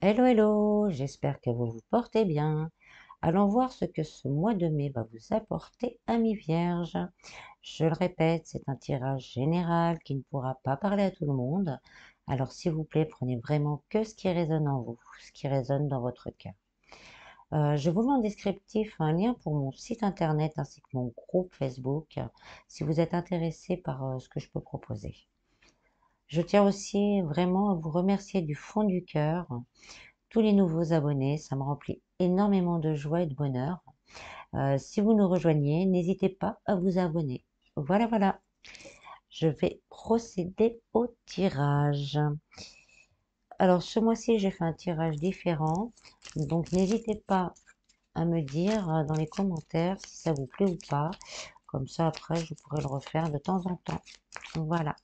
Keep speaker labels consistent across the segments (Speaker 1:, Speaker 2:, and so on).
Speaker 1: Hello, hello, j'espère que vous vous portez bien. Allons voir ce que ce mois de mai va vous apporter, amis vierges. Je le répète, c'est un tirage général qui ne pourra pas parler à tout le monde. Alors, s'il vous plaît, prenez vraiment que ce qui résonne en vous, ce qui résonne dans votre cœur. Je vous mets en descriptif un lien pour mon site internet ainsi que mon groupe Facebook, si vous êtes intéressé par ce que je peux proposer. Je tiens aussi vraiment à vous remercier du fond du cœur tous les nouveaux abonnés, ça me remplit énormément de joie et de bonheur. Si vous nous rejoignez, n'hésitez pas à vous abonner. Voilà, voilà. Je vais procéder au tirage. Alors, ce mois-ci, j'ai fait un tirage différent. Donc, n'hésitez pas à me dire dans les commentaires si ça vous plaît ou pas. Comme ça, après, je pourrai le refaire de temps en temps. Voilà.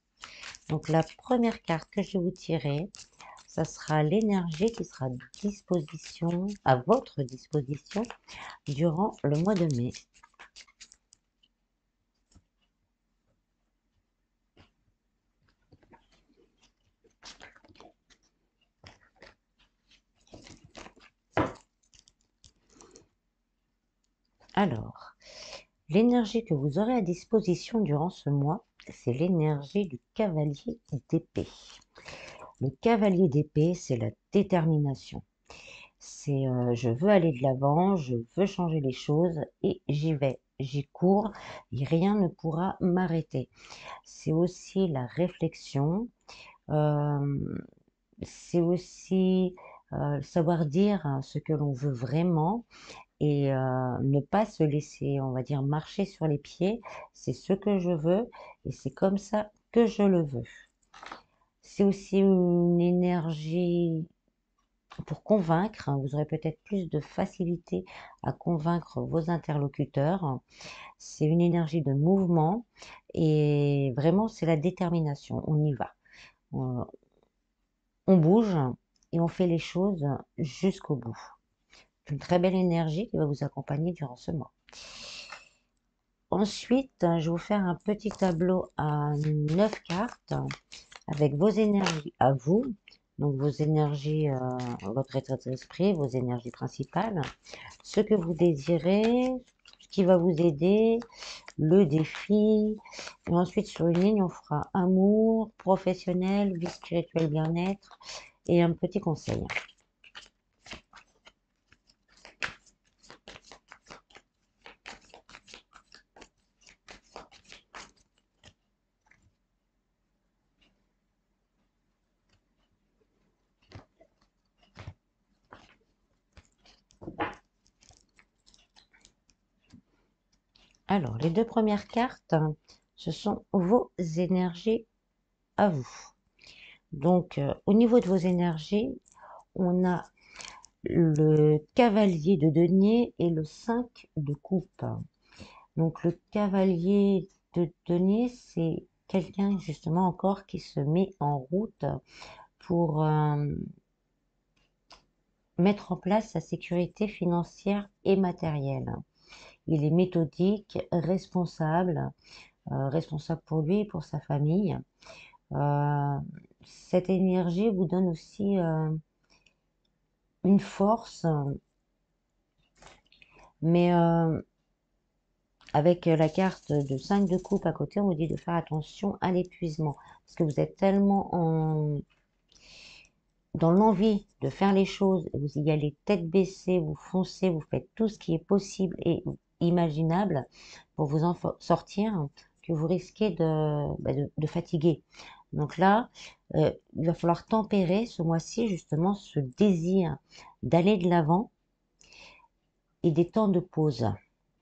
Speaker 1: Donc, la première carte que je vais vous tirer, ça sera l'énergie qui sera à votre disposition durant le mois de mai. Alors, l'énergie que vous aurez à disposition durant ce mois, c'est l'énergie du cavalier d'épée. Le cavalier d'épée, c'est la détermination. C'est je veux aller de l'avant, je veux changer les choses et j'y vais, j'y cours et rien ne pourra m'arrêter. C'est aussi la réflexion, c'est aussi savoir dire ce que l'on veut vraiment et ne pas se laisser, on va dire, marcher sur les pieds. C'est ce que je veux et c'est comme ça que je le veux. C'est aussi une énergie pour convaincre. Vous aurez peut-être plus de facilité à convaincre vos interlocuteurs. C'est une énergie de mouvement et vraiment, c'est la détermination. On y va. On bouge et on fait les choses jusqu'au bout. C'est une très belle énergie qui va vous accompagner durant ce mois. Ensuite, je vais vous faire un petit tableau à 9 cartes avec vos énergies à vous. Donc vos énergies, votre état d'esprit, vos énergies principales, ce que vous désirez, ce qui va vous aider, le défi. Et ensuite, sur une ligne, on fera amour, professionnel, vie spirituelle, bien-être et un petit conseil. Alors, les deux premières cartes, ce sont vos énergies à vous. Donc, au niveau de vos énergies, on a le cavalier de denier et le 5 de coupe. Donc, le cavalier de denier, c'est quelqu'un justement encore qui se met en route pour mettre en place sa sécurité financière et matérielle. Il est méthodique, responsable, responsable pour lui et pour sa famille. Cette énergie vous donne aussi une force, mais avec la carte de 5 de coupe à côté, on vous dit de faire attention à l'épuisement, parce que vous êtes tellement dans l'envie de faire les choses, vous y allez tête baissée, vous foncez, vous faites tout ce qui est possible et imaginable pour vous en sortir, que vous risquez de fatiguer. Donc là, il va falloir tempérer ce mois-ci justement ce désir d'aller de l'avant et des temps de pause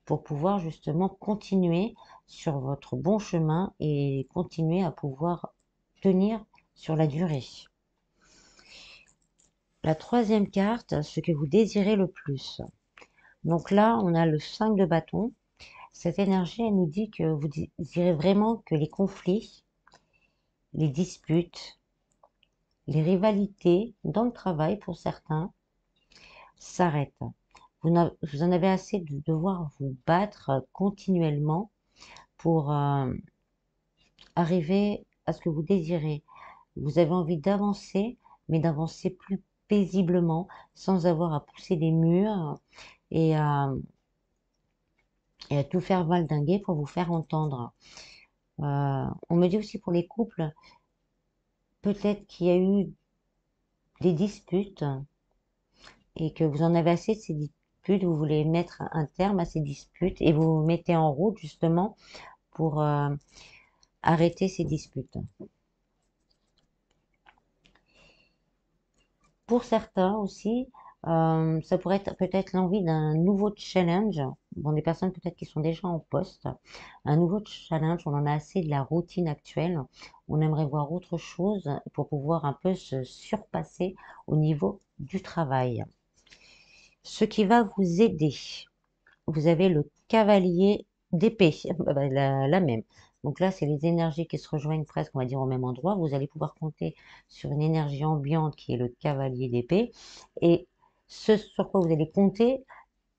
Speaker 1: pour pouvoir justement continuer sur votre bon chemin et continuer à pouvoir tenir sur la durée. La troisième carte, ce que vous désirez le plus. Donc là, on a le 5 de bâton. Cette énergie, elle nous dit que vous désirez vraiment que les conflits, les disputes, les rivalités dans le travail pour certains s'arrêtent. Vous en avez assez de devoir vous battre continuellement pour arriver à ce que vous désirez. Vous avez envie d'avancer, mais d'avancer plus paisiblement, sans avoir à pousser des murs et à, et à tout faire valdinguer pour vous faire entendre. On me dit aussi pour les couples, peut-être qu'il y a eu des disputes et que vous en avez assez de ces disputes, vous voulez mettre un terme à ces disputes et vous vous mettez en route justement pour arrêter ces disputes. Pour certains aussi, ça pourrait être peut-être l'envie d'un nouveau challenge. Bon, des personnes peut-être qui sont déjà en poste. Un nouveau challenge, on en a assez de la routine actuelle. On aimerait voir autre chose pour pouvoir un peu se surpasser au niveau du travail. Ce qui va vous aider, vous avez le cavalier d'épée, la même. Donc là, c'est les énergies qui se rejoignent presque, on va dire, au même endroit. Vous allez pouvoir compter sur une énergie ambiante qui est le cavalier d'épée. Et ce sur quoi vous allez compter,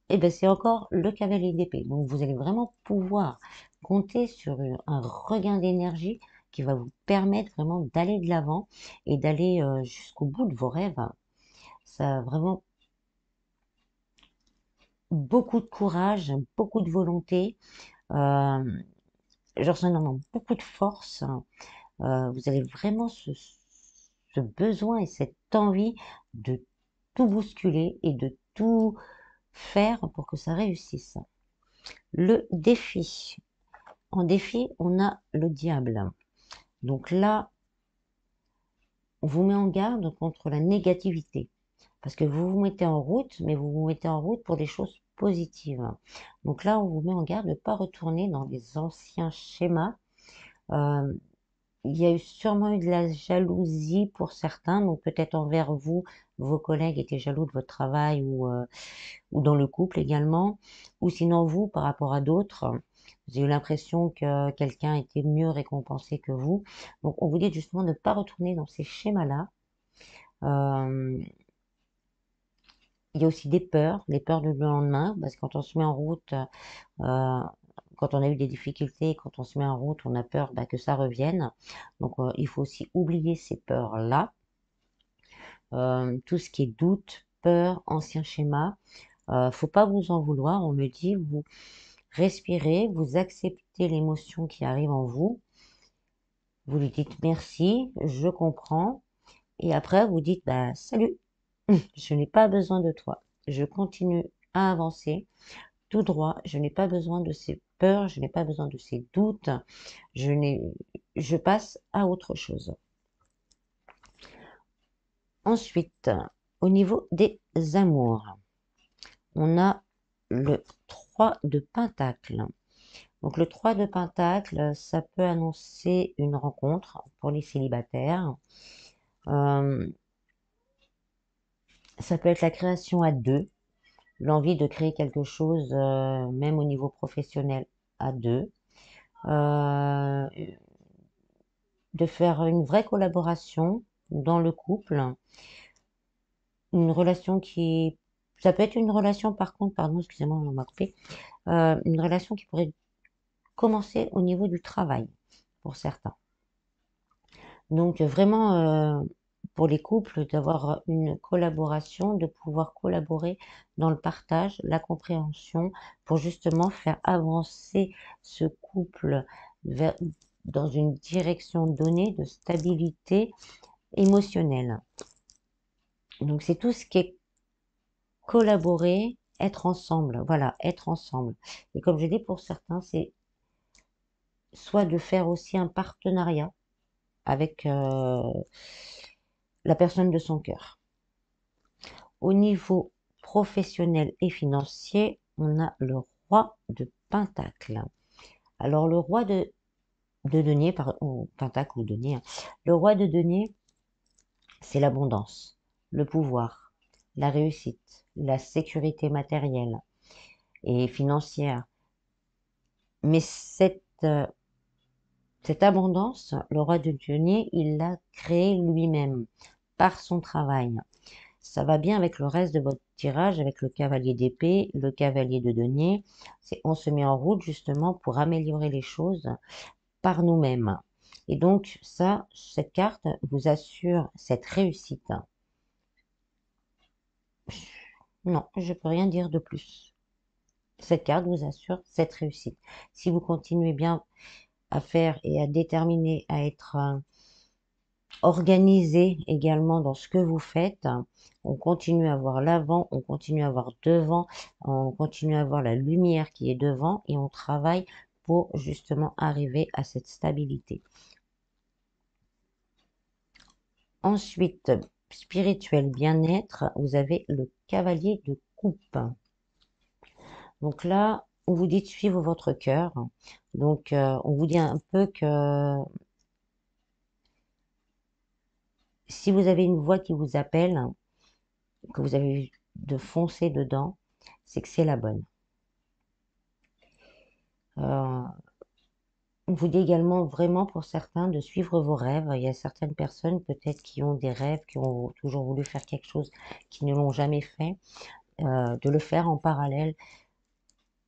Speaker 1: eh ben, c'est encore le cavalier d'épée. Donc vous allez vraiment pouvoir compter sur un regain d'énergie qui va vous permettre vraiment d'aller de l'avant et d'aller jusqu'au bout de vos rêves. Ça a vraiment beaucoup de courage, beaucoup de volonté. Je ressens énormément beaucoup de force. Vous avez vraiment ce besoin et cette envie de tout bousculer et de tout faire pour que ça réussisse. Le défi. En défi, on a le diable. Donc là, on vous met en garde contre la négativité. Parce que vous vous mettez en route, mais vous vous mettez en route pour des choses positives. Donc là, on vous met en garde de ne pas retourner dans les anciens schémas. Il y a sûrement eu de la jalousie pour certains, donc peut-être envers vous, vos collègues étaient jaloux de votre travail ou dans le couple également, ou sinon vous par rapport à d'autres. Vous avez eu l'impression que quelqu'un était mieux récompensé que vous. Donc on vous dit justement de ne pas retourner dans ces schémas-là. Euh, il y a aussi des peurs, les peurs du lendemain, parce que quand on se met en route, quand on a eu des difficultés, quand on se met en route, on a peur que ça revienne. Donc il faut aussi oublier ces peurs-là. Tout ce qui est doute, peur, ancien schéma, faut pas vous en vouloir. On me dit, vous respirez, vous acceptez l'émotion qui arrive en vous, vous lui dites merci, je comprends, et après vous dites salut, je n'ai pas besoin de toi, je continue à avancer tout droit, je n'ai pas besoin de ces peurs, je n'ai pas besoin de ces doutes, je passe à autre chose. Ensuite, au niveau des amours, on a le 3 de Pentacle. Donc le 3 de Pentacle, ça peut annoncer une rencontre pour les célibataires. Ça peut être la création à deux, l'envie de créer quelque chose, même au niveau professionnel, à deux. De faire une vraie collaboration dans le couple. Une relation qui... Ça peut être une relation, par contre, pardon, excusez-moi, on m'a coupé. Une relation qui pourrait commencer au niveau du travail, pour certains. Donc vraiment, pour les couples, d'avoir une collaboration, de pouvoir collaborer dans le partage, la compréhension, pour justement faire avancer ce couple dans une direction donnée de stabilité émotionnelle. Donc c'est tout ce qui est collaborer, être ensemble, voilà, être ensemble. Et comme je dis, pour certains, c'est soit de faire aussi un partenariat avec la personne de son cœur. Au niveau professionnel et financier, on a le roi de Pentacle. Alors le roi de denier, Pentacle ou denier, hein. Le roi de denier, c'est l'abondance, le pouvoir, la réussite, la sécurité matérielle et financière. Mais cette abondance, le roi de denier, il l'a créée lui-même par son travail. Ça va bien avec le reste de votre tirage, avec le cavalier d'épée, le cavalier de denier. On se met en route justement pour améliorer les choses par nous-mêmes. Et donc ça, cette carte vous assure cette réussite. Non, je peux rien dire de plus. Cette carte vous assure cette réussite. Si vous continuez bien à faire et à déterminer, à être organisé également dans ce que vous faites, on continue à voir l'avant, on continue à voir devant, on continue à voir la lumière qui est devant et on travaille pour justement arriver à cette stabilité. Ensuite, spirituel bien-être, vous avez le cavalier de coupe. Donc là, on vous dit de suivre votre cœur. Donc, on vous dit un peu que si vous avez une voix qui vous appelle, que vous avez eu de foncer dedans, c'est que c'est la bonne. On vous dit également vraiment pour certains de suivre vos rêves. Il y a certaines personnes peut-être qui ont des rêves, qui ont toujours voulu faire quelque chose, qui ne l'ont jamais fait, de le faire en parallèle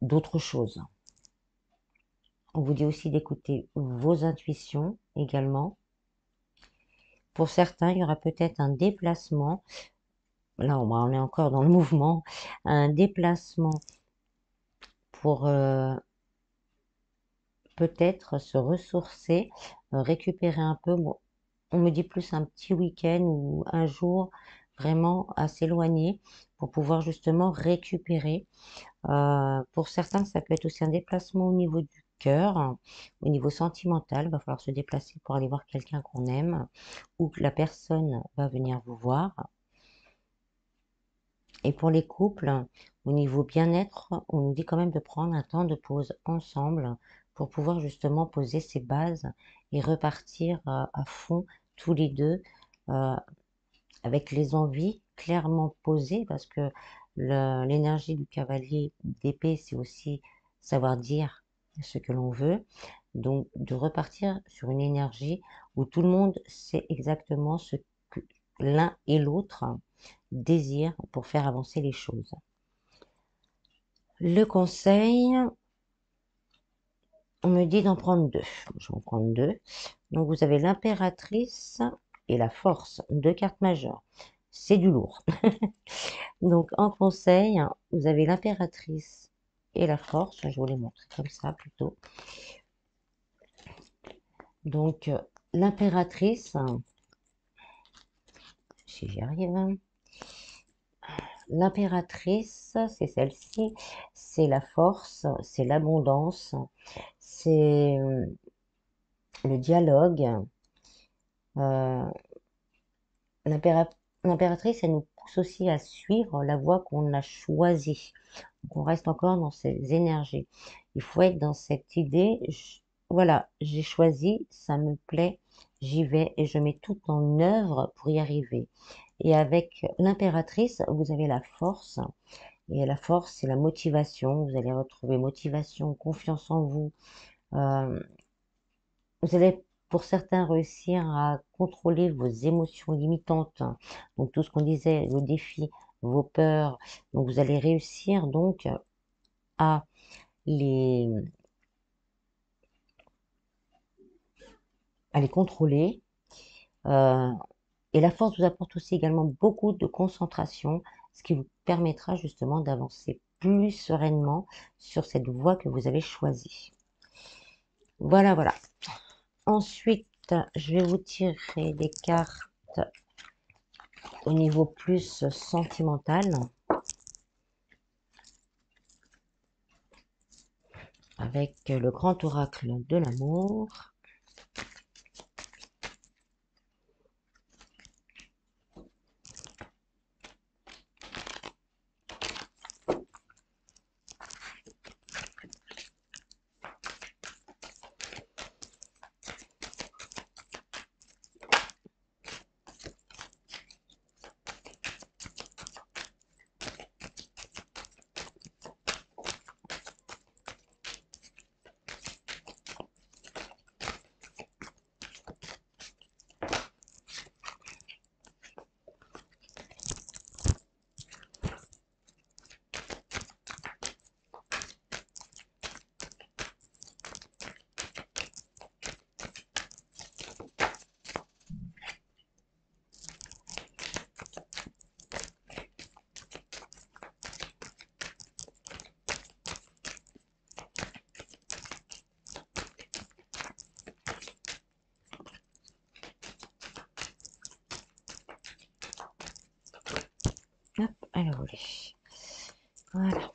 Speaker 1: d'autres choses. On vous dit aussi d'écouter vos intuitions également. Pour certains, il y aura peut-être un déplacement. Là, on est encore dans le mouvement. Un déplacement pour peut-être se ressourcer, récupérer un peu. Bon, on me dit plus un petit week-end ou un jour vraiment à s'éloigner pour pouvoir justement récupérer. Pour certains, ça peut être aussi un déplacement au niveau du cœur, au niveau sentimental. Il va falloir se déplacer pour aller voir quelqu'un qu'on aime ou que la personne va venir vous voir. Et pour les couples, au niveau bien-être, on nous dit quand même de prendre un temps de pause ensemble pour pouvoir justement poser ses bases et repartir à fond tous les deux avec les envies clairement posées parce que l'énergie du cavalier d'épée, c'est aussi savoir dire ce que l'on veut. Donc de repartir sur une énergie où tout le monde sait exactement ce que l'un et l'autre désirent pour faire avancer les choses. Le conseil, on me dit d'en prendre deux. Je vais en prendre deux. Donc vous avez l'impératrice et la force, deux cartes majeures. C'est du lourd. Donc en conseil, vous avez l'impératrice et la force. Je vais vous les montrer comme ça plutôt. Donc l'impératrice, si j'y arrive, l'impératrice, c'est celle-ci, c'est la force, c'est l'abondance, c'est le dialogue. Euh, L'impératrice, elle nous pousse aussi à suivre la voie qu'on a choisie. Donc on reste encore dans ces énergies. Il faut être dans cette idée, voilà, j'ai choisi, ça me plaît, j'y vais et je mets tout en œuvre pour y arriver. Et avec l'impératrice, vous avez la force. Et la force, c'est la motivation. Vous allez retrouver motivation, confiance en vous. Euh, Vous allez, pour certains, réussir à contrôler vos émotions limitantes. Donc, tout ce qu'on disait, le défi, vos peurs. Donc, vous allez réussir donc à les, à les contrôler. Euh, et la force vous apporte aussi également beaucoup de concentration, ce qui vous permettra justement d'avancer plus sereinement sur cette voie que vous avez choisie. Voilà, voilà. Ensuite, je vais vous tirer des cartes au niveau plus sentimental avec le grand oracle de l'amour. elle a volé. Voilà.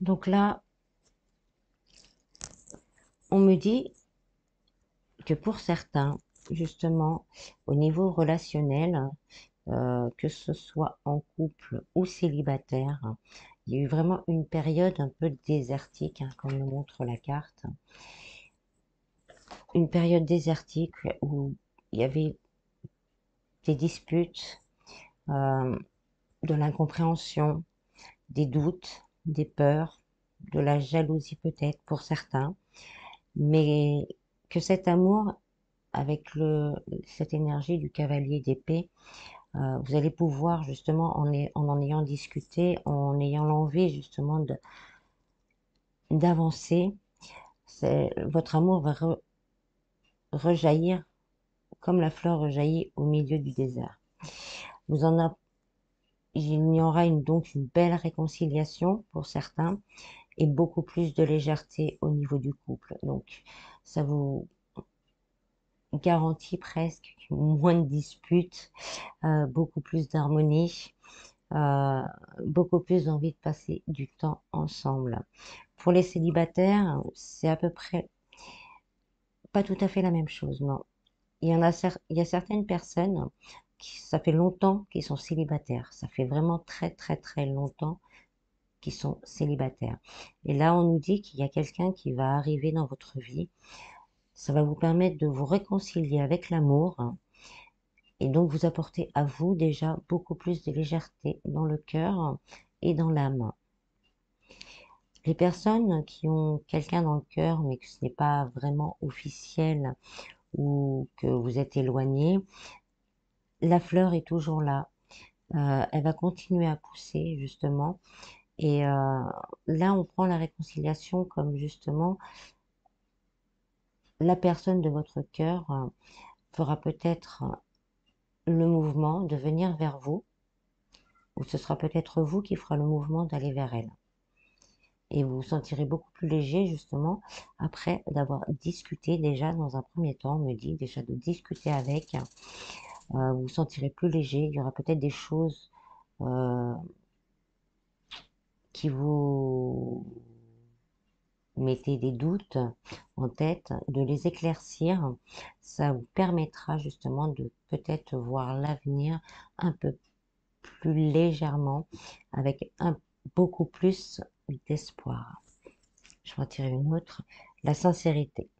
Speaker 1: Donc là, on me dit que pour certains, justement, au niveau relationnel, que ce soit en couple ou célibataire, il y a eu vraiment une période un peu désertique, hein, comme le montre la carte. Une période désertique où il y avait des disputes, euh, de l'incompréhension, des doutes, des peurs, de la jalousie peut-être pour certains, mais que cet amour, avec cette énergie du cavalier d'épée, vous allez pouvoir justement, en ayant discuté, en ayant l'envie justement d'avancer, votre amour va rejaillir comme la fleur rejaillit au milieu du désert. Vous en a, il y aura donc une belle réconciliation pour certains et beaucoup plus de légèreté au niveau du couple. Donc, ça vous garantit presque moins de disputes, beaucoup plus d'harmonie, euh, beaucoup plus d'envie de passer du temps ensemble. Pour les célibataires, c'est à peu près pas tout à fait la même chose, non. Il y a certaines personnes ça fait longtemps qu'ils sont célibataires. Ça fait vraiment très très très longtemps qu'ils sont célibataires. Et là, on nous dit qu'il y a quelqu'un qui va arriver dans votre vie. Ça va vous permettre de vous réconcilier avec l'amour, hein, et donc vous apporter à vous déjà beaucoup plus de légèreté dans le cœur et dans l'âme. Les personnes qui ont quelqu'un dans le cœur, mais que ce n'est pas vraiment officiel ou que vous êtes éloigné, la fleur est toujours là. Elle va continuer à pousser, justement. Et là, on prend la réconciliation comme justement la personne de votre cœur fera peut-être le mouvement de venir vers vous, ou ce sera peut-être vous qui fera le mouvement d'aller vers elle. Et vous vous sentirez beaucoup plus léger, justement, après d'avoir discuté déjà dans un premier temps, on me dit déjà de discuter avec, vous vous sentirez plus léger, il y aura peut-être des choses qui vous mettez des doutes en tête, de les éclaircir. Ça vous permettra justement de peut-être voir l'avenir un peu plus légèrement, avec beaucoup plus d'espoir. Je vais en tirer une autre. La sincérité.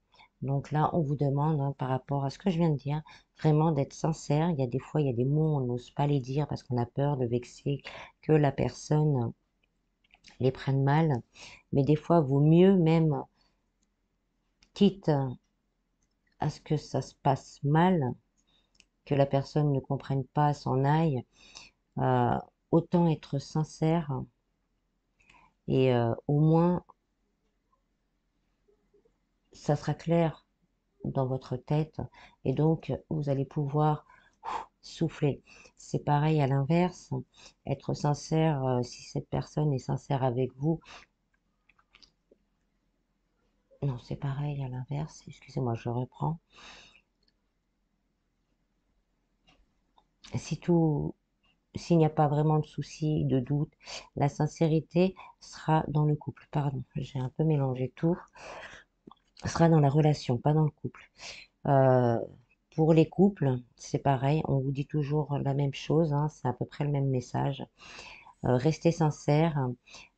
Speaker 1: Donc là, on vous demande, hein, par rapport à ce que je viens de dire, vraiment d'être sincère. Il y a des fois, il y a des mots, on n'ose pas les dire parce qu'on a peur de vexer, que la personne les prenne mal. Mais des fois, vaut mieux même, quitte à ce que ça se passe mal, que la personne ne comprenne pas, s'en aille, euh, autant être sincère et au moins ça sera clair dans votre tête et donc vous allez pouvoir souffler. C'est pareil à l'inverse, être sincère, si cette personne est sincère avec vous, non, c'est pareil à l'inverse, excusez-moi, je reprends. Si tout, s'il n'y a pas vraiment de soucis, de doute, la sincérité sera dans le couple. Pardon, j'ai un peu mélangé tout. Sera dans la relation, pas dans le couple. Euh, pour les couples, c'est pareil, on vous dit toujours la même chose, hein, c'est à peu près le même message. Restez sincère,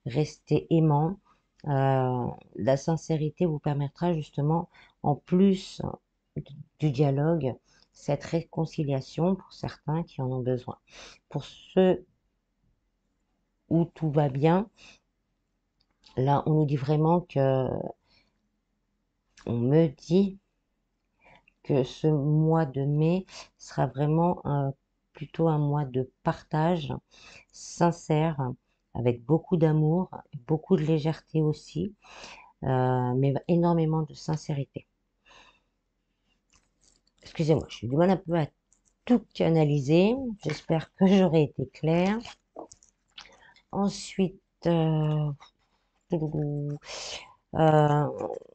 Speaker 1: restez aimant. La sincérité vous permettra justement, en plus du dialogue, cette réconciliation pour certains qui en ont besoin. Pour ceux où tout va bien, là, on nous dit vraiment que, on me dit que ce mois de mai sera vraiment plutôt un mois de partage sincère, avec beaucoup d'amour, beaucoup de légèreté aussi, mais énormément de sincérité. Excusez-moi, j'ai du mal un peu à tout analyser. J'espère que j'aurai été claire. Ensuite, euh,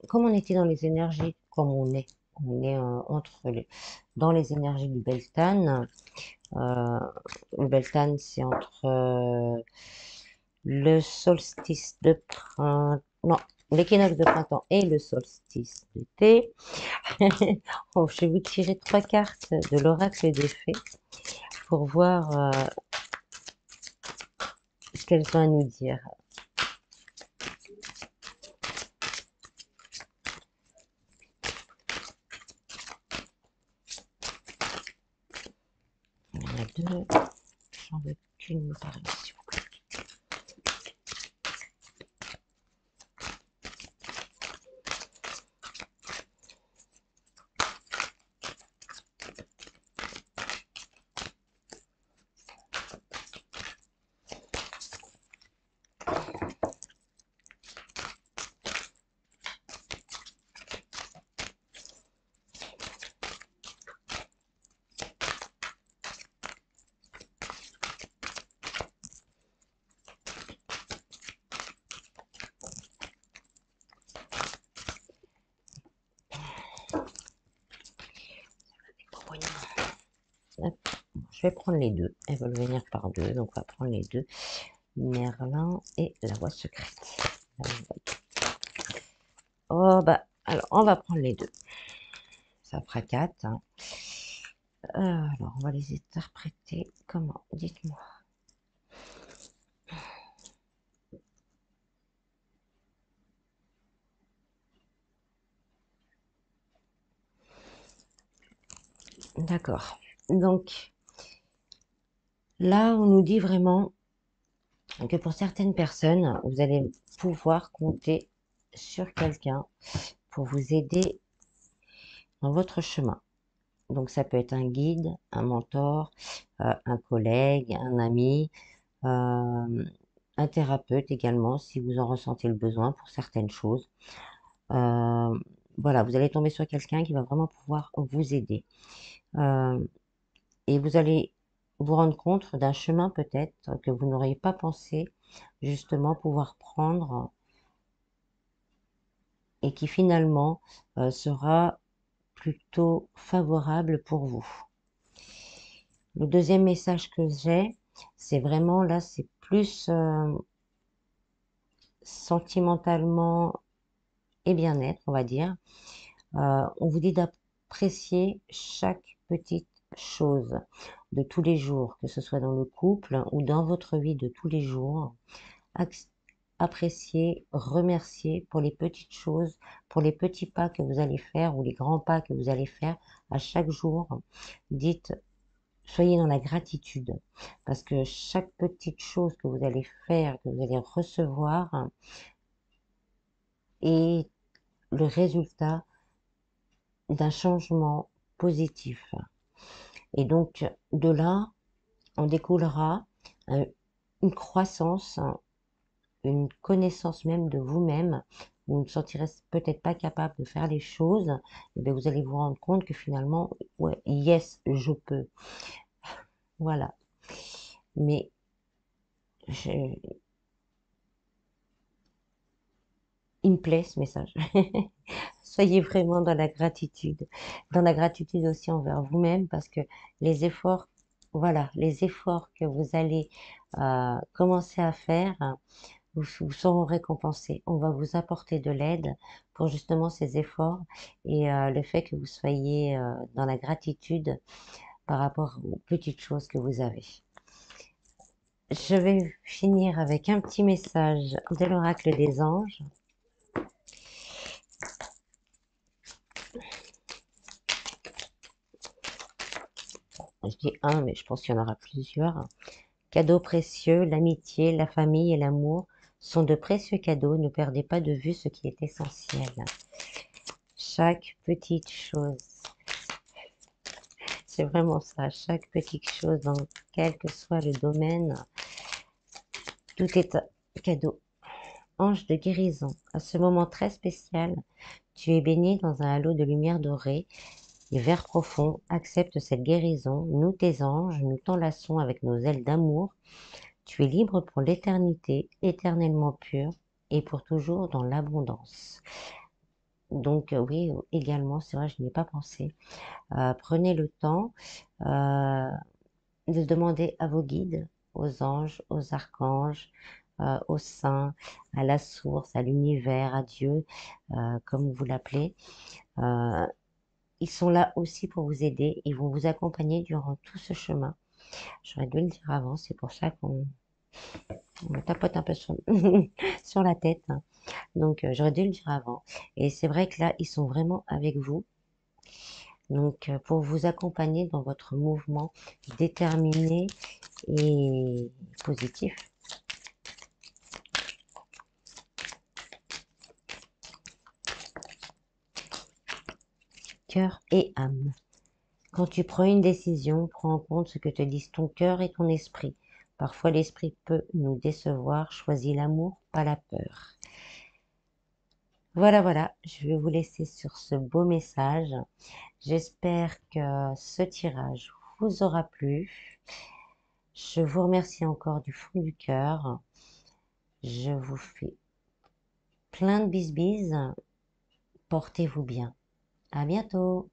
Speaker 1: comme on était dans les énergies, comme on est On est dans les énergies du Beltane. Le Beltane, c'est entre le solstice de printemps, non, l'équinoxe de printemps et le solstice d'été. Oh, je vais vous tirer 3 cartes de l'oracle des fées pour voir ce qu'elles ont à nous dire. Il y en a deux, j'en veux qu'une par émission. Je vais prendre les deux. Elles veulent venir par deux, donc on va prendre les deux. Merlin et la voix secrète. Oh bah, alors on va prendre les deux. Ça fera 4. Hein. Alors, on va les interpréter comment? Dites-moi. D'accord. Donc, là, on nous dit vraiment que pour certaines personnes, vous allez pouvoir compter sur quelqu'un pour vous aider dans votre chemin. Donc, ça peut être un guide, un mentor, un collègue, un ami, un thérapeute également, si vous en ressentez le besoin pour certaines choses. Voilà, vous allez tomber sur quelqu'un qui va vraiment pouvoir vous aider. Et vous allez vous rendre compte d'un chemin peut-être que vous n'auriez pas pensé justement pouvoir prendre et qui finalement sera plutôt favorable pour vous. Le deuxième message que j'ai, c'est vraiment là, c'est plus sentimentalement et bien-être, on va dire. On vous dit d'apprécier chaque petite chose de tous les jours, que ce soit dans le couple ou dans votre vie de tous les jours. Apprécier, remercier pour les petites choses, pour les petits pas que vous allez faire ou les grands pas que vous allez faire à chaque jour. Dites, soyez dans la gratitude parce que chaque petite chose que vous allez faire, que vous allez recevoir est le résultat d'un changement positif. Et donc, de là, on découlera une croissance, une connaissance même de vous-même. Vous ne vous sentirez peut-être pas capable de faire les choses. Et bien, vous allez vous rendre compte que finalement, ouais, yes, je peux. Voilà. Mais il me plaît ce message. Soyez vraiment dans la gratitude. Dans la gratitude aussi envers vous-même parce que les efforts, voilà, les efforts que vous allez commencer à faire, vous seront récompensés. On va vous apporter de l'aide pour justement ces efforts et le fait que vous soyez dans la gratitude par rapport aux petites choses que vous avez. Je vais finir avec un petit message de l'oracle des anges. Je dis un, mais je pense qu'il y en aura plusieurs. Cadeaux précieux, l'amitié, la famille et l'amour sont de précieux cadeaux. Ne perdez pas de vue ce qui est essentiel. Chaque petite chose. C'est vraiment ça. Chaque petite chose, dans quel que soit le domaine, tout est un cadeau. Ange de guérison. À ce moment très spécial, tu es béni dans un halo de lumière dorée et vert profond. Accepte cette guérison. Nous, tes anges, nous t'enlaçons avec nos ailes d'amour. Tu es libre pour l'éternité, éternellement pur et pour toujours dans l'abondance. Donc oui, également, c'est vrai, je n'y ai pas pensé. Prenez le temps de demander à vos guides, aux anges, aux archanges, aux saints, à la source, à l'univers, à Dieu, comme vous l'appelez. Ils sont là aussi pour vous aider. Ils vont vous accompagner durant tout ce chemin. J'aurais dû le dire avant, c'est pour ça qu'on me tapote un peu sur, sur la tête, hein. Donc, j'aurais dû le dire avant. Et c'est vrai que là, ils sont vraiment avec vous. Donc, pour vous accompagner dans votre mouvement déterminé et positif. Cœur et âme. Quand tu prends une décision, prends en compte ce que te disent ton cœur et ton esprit. Parfois, l'esprit peut nous décevoir. Choisis l'amour, pas la peur. Voilà, voilà, je vais vous laisser sur ce beau message. J'espère que ce tirage vous aura plu. Je vous remercie encore du fond du cœur. Je vous fais plein de bisbis. Portez-vous bien. À bientôt.